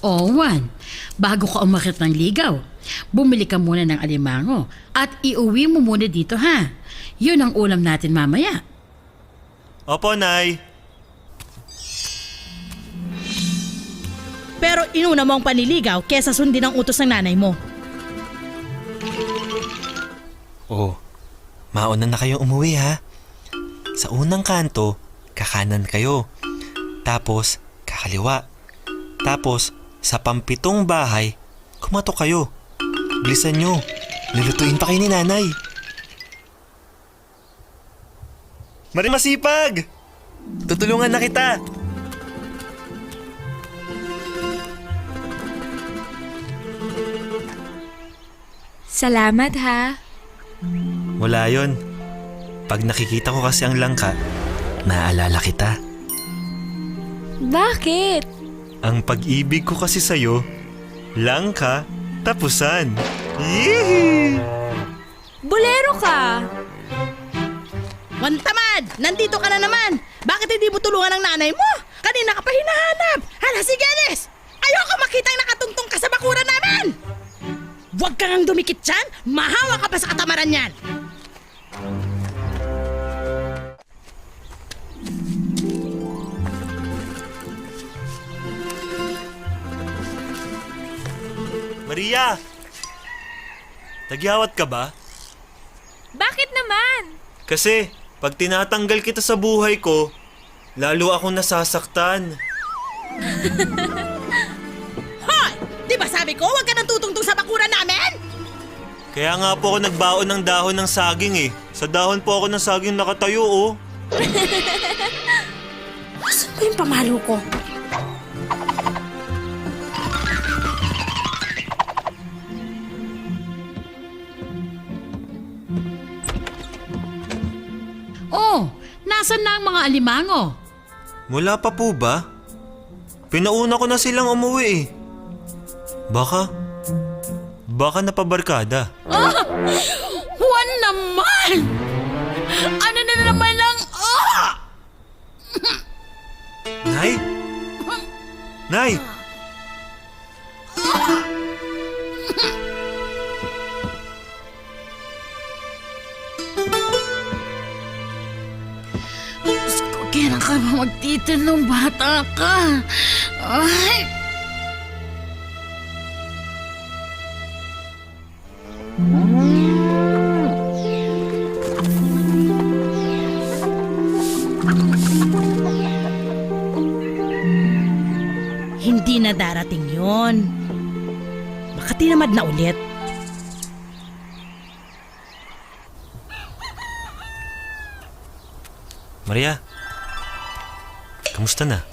Juan, bago ka umakyat ng ligaw, bumili ka muna ng alimango at iuwi mo muna dito ha. Yun ang ulam natin mamaya. Opo, Nay. Pero inuna mo ang panliligaw kesa sundin ang utos ng nanay mo. Oh, mauna na kayo umuwi ha. Sa unang kanto, kakanan kayo. Tapos, kakaliwa. Tapos, sa pampitong bahay, kumatok kayo. Bilisan nyo. Lulutuin pa kayo ni nanay. Mari masipag! Tutulungan na kita. Salamat ha. Wala yon. Pag nakikita ko kasi ang langka, naaalala kita. Bakit? Ang pag-ibig ko kasi sa'yo, langka, tapusan. Yee! Bolero ka. Juan Tamad, nandito ka na naman. Bakit hindi mo tulungan ang nanay mo? Kanina ka pa hinahanap. Hala, sige, Alis. Ayoko makitang nakatungtong ka sa bakuran namin. Huwag ka ngang dumikit dyan. Mahawa ka pa sa katamaran yan. Maria! Nagyawat ka ba? Bakit naman? Kasi, pag tinatanggal kita sa buhay ko, lalo akong nasasaktan. Hoy! Di ba sabi ko huwag ka nang tutungtong sa bakuran namin? Kaya nga po ako nagbaon ng dahon ng saging eh. Sa dahon po ako ng saging nakatayo oh. Asan ba yung pamalo ko? Oh, nasan na ang mga alimango? Wala pa po ba? Pinauna ko na silang umuwi eh. Baka napabarkada. Juan naman! Ano na naman ang... Nay? Nay! Kailan ka ba magtitinong bata ka? Ay! Hindi na darating yon. Baka tinamad na ulit. Maria, kamusta na?